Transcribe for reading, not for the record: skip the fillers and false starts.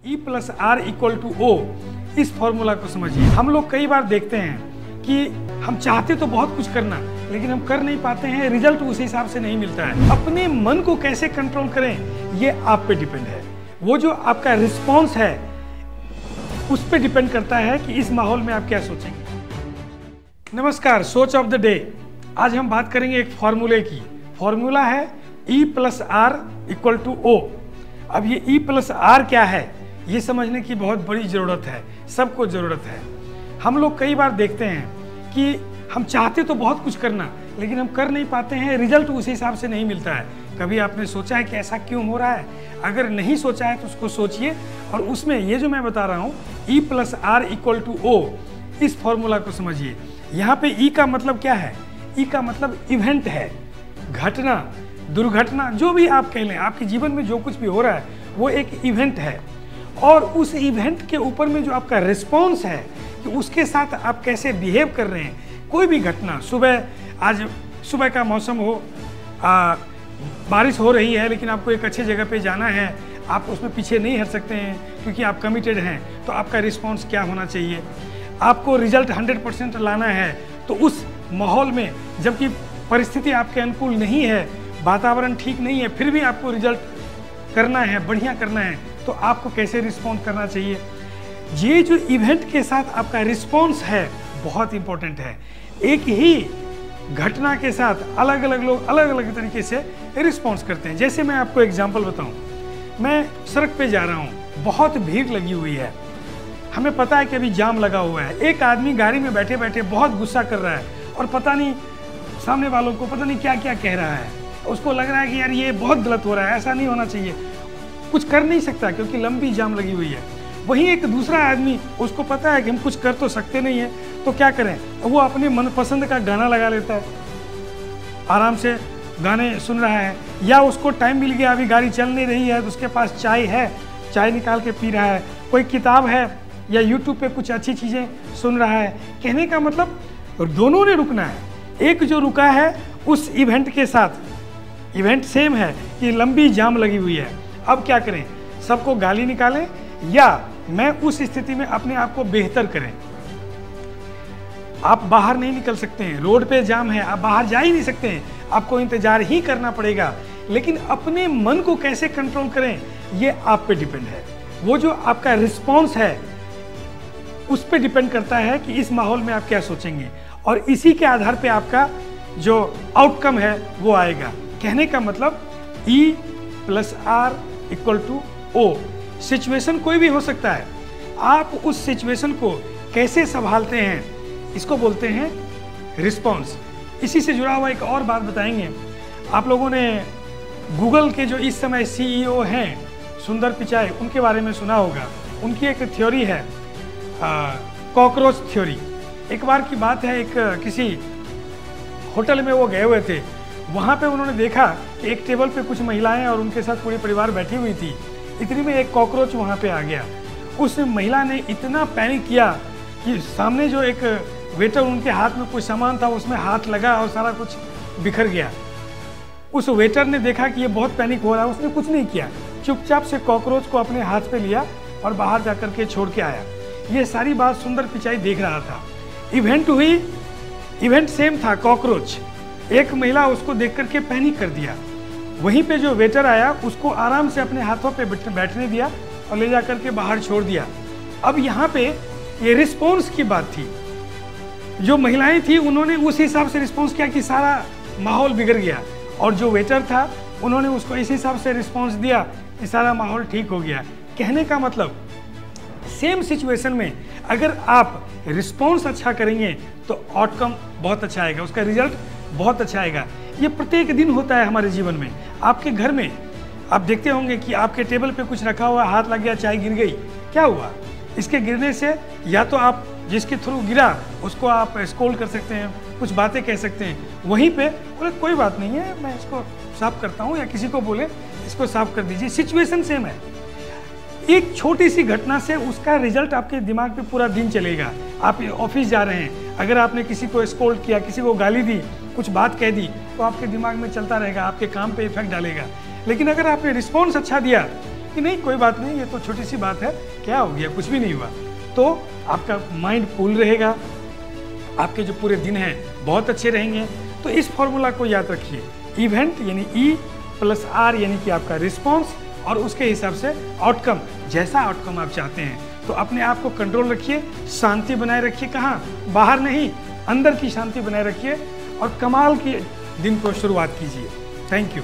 E plus R equal to O, इस formula को समझिए। हम लोग कई बार देखते हैं कि हम चाहते तो बहुत कुछ करना, लेकिन हम कर नहीं पाते हैं, रिजल्ट उस हिसाब से नहीं मिलता है। अपने मन को कैसे कंट्रोल करें, ये आप पे डिपेंड है। वो जो आपका रिस्पॉन्स है उस पे डिपेंड करता है कि इस माहौल में आप क्या सोचेंगे। नमस्कार, सोच ऑफ द डे। आज हम बात करेंगे एक फॉर्मूले की। फॉर्मूला है E plus R equal to O. अब ये E प्लस आर क्या है, ये समझने की बहुत बड़ी ज़रूरत है, सबको ज़रूरत है। हम लोग कई बार देखते हैं कि हम चाहते तो बहुत कुछ करना, लेकिन हम कर नहीं पाते हैं, रिजल्ट उस हिसाब से नहीं मिलता है। कभी आपने सोचा है कि ऐसा क्यों हो रहा है? अगर नहीं सोचा है तो उसको सोचिए, और उसमें ये जो मैं बता रहा हूँ E plus R equal to O, इस फॉर्मूला को समझिए। यहाँ पे E का मतलब क्या है? E का मतलब इवेंट है, घटना, दुर्घटना, जो भी आप कह लें। आपके जीवन में जो कुछ भी हो रहा है वो एक इवेंट है, और उस इवेंट के ऊपर में जो आपका रिस्पॉन्स है कि उसके साथ आप कैसे बिहेव कर रहे हैं। कोई भी घटना, आज सुबह का मौसम हो, बारिश हो रही है, लेकिन आपको एक अच्छे जगह पे जाना है, आप उसमें पीछे नहीं हट सकते हैं क्योंकि आप कमिटेड हैं, तो आपका रिस्पॉन्स क्या होना चाहिए? आपको रिजल्ट 100% लाना है, तो उस माहौल में, जबकि परिस्थिति आपके अनुकूल नहीं है, वातावरण ठीक नहीं है, फिर भी आपको रिजल्ट करना है, बढ़िया करना है, तो आपको कैसे रिस्पॉन्ड करना चाहिए? ये जो इवेंट के साथ आपका रिस्पॉन्स है बहुत इंपॉर्टेंट है। एक ही घटना के साथ अलग अलग लोग अलग अलग तरीके से रिस्पॉन्स करते हैं। जैसे मैं आपको एग्जांपल बताऊं, मैं सड़क पे जा रहा हूं, बहुत भीड़ लगी हुई है, हमें पता है कि अभी जाम लगा हुआ है। एक आदमी गाड़ी में बैठे बैठे बहुत गुस्सा कर रहा है, और पता नहीं सामने वालों को पता नहीं क्या क्या कह रहा है। उसको लग रहा है कि यार ये बहुत गलत हो रहा है, ऐसा नहीं होना चाहिए। कुछ कर नहीं सकता क्योंकि लंबी जाम लगी हुई है। वहीं एक दूसरा आदमी, उसको पता है कि हम कुछ कर तो सकते नहीं है, तो क्या करें? वो अपने मनपसंद का गाना लगा लेता है, आराम से गाने सुन रहा है, या उसको टाइम मिल गया, अभी गाड़ी चल नहीं रही है तो उसके पास चाय है, चाय निकाल के पी रहा है, कोई किताब है, या यूट्यूब पे कुछ अच्छी चीज़ें सुन रहा है। कहने का मतलब दोनों ने रुकना है। एक जो रुका है उस इवेंट के साथ, इवेंट सेम है कि लंबी जाम लगी हुई है। अब क्या करें? सबको गाली निकालें, या मैं उस स्थिति में अपने आप को बेहतर करें? आप बाहर नहीं निकल सकते हैं, रोड पे जाम है, आप बाहर जा ही नहीं सकते हैं, आपको इंतजार ही करना पड़ेगा। लेकिन अपने मन को कैसे कंट्रोल करें, ये आप पे डिपेंड है। वो जो आपका रिस्पॉन्स है उस पे डिपेंड करता है कि इस माहौल में आप क्या सोचेंगे, और इसी के आधार पे आपका जो आउटकम है वो आएगा। कहने का मतलब E plus R equal to O. Situation कोई भी हो सकता है, आप उस सिचुएशन को कैसे संभालते हैं, इसको बोलते हैं रिस्पॉन्स। इसी से जुड़ा हुआ एक और बात बताएंगे। आप लोगों ने गूगल के जो इस समय CEO हैं, सुंदर पिचाई, उनके बारे में सुना होगा। उनकी एक थ्योरी है, कॉकरोच थ्योरी। एक बार की बात है, एक किसी होटल में वो गए हुए थे। वहाँ पे उन्होंने देखा कि एक टेबल पे कुछ महिलाएं और उनके साथ पूरी परिवार बैठी हुई थी। इतनी में एक कॉकरोच वहाँ पे आ गया। उस महिला ने इतना पैनिक किया कि सामने जो एक वेटर, उनके हाथ में कुछ सामान था, उसमें हाथ लगा और सारा कुछ बिखर गया। उस वेटर ने देखा कि ये बहुत पैनिक हो रहा है, उसने कुछ नहीं किया, चुपचाप से कॉकरोच को अपने हाथ पे लिया और बाहर जा कर के छोड़ के आया। ये सारी बात सुंदर पिचाई देख रहा था। इवेंट हुई, इवेंट सेम था, कॉकरोच। एक महिला उसको देख करके पैनिक कर दिया। वहीं पे जो वेटर आया, उसको आराम से अपने हाथों पे बैठने दिया और ले जा करके बाहर छोड़ दिया। अब यहाँ पे ये रिस्पॉन्स की बात थी। जो महिलाएं थी उन्होंने उस हिसाब से रिस्पॉन्स किया कि सारा माहौल बिगड़ गया, और जो वेटर था उन्होंने उसको इस हिसाब से रिस्पॉन्स दिया कि सारा माहौल ठीक हो गया। कहने का मतलब सेम सिचुएशन में अगर आप रिस्पॉन्स अच्छा करेंगे तो आउटकम बहुत अच्छा आएगा, उसका रिजल्ट बहुत अच्छा आएगा। ये प्रत्येक दिन होता है हमारे जीवन में। आपके घर में आप देखते होंगे कि आपके टेबल पे कुछ रखा हुआ, हाथ लग गया, चाय गिर गई, क्या हुआ? इसके गिरने से या तो आप जिसके थ्रू गिरा उसको आप स्कोल्ड कर सकते हैं, कुछ बातें कह सकते हैं, वहीं पे बोले कोई बात नहीं है, मैं इसको साफ करता हूँ, या किसी को बोले इसको साफ कर दीजिए। सिचुएशन सेम है। एक छोटी सी घटना से उसका रिजल्ट आपके दिमाग पे पूरा दिन चलेगा। आप ऑफिस जा रहे हैं, अगर आपने किसी को स्कोल्ड किया, किसी को गाली दी, कुछ बात कह दी, तो आपके दिमाग में चलता रहेगा, आपके काम पे इफेक्ट डालेगा। लेकिन अगर आपने रिस्पॉन्स अच्छा दिया कि नहीं कोई बात नहीं, ये तो छोटी सी बात है, क्या हो गया, कुछ भी नहीं हुआ। तो आपका माइंड कूल रहेगा, आपके जो पूरे दिन हैं बहुत अच्छे रहेंगे। तो इस फॉर्मूला को याद रखिए, इवेंट यानी ई प्लस आर यानी कि आपका रिस्पॉन्स, और उसके हिसाब से आउटकम, जैसा आउटकम आप चाहते हैं। तो अपने आप को कंट्रोल रखिए, शांति बनाए रखिए, कहाँ, बाहर नहीं, अंदर की शांति बनाए रखिए और कमाल की दिन को शुरुआत कीजिए। Thank you.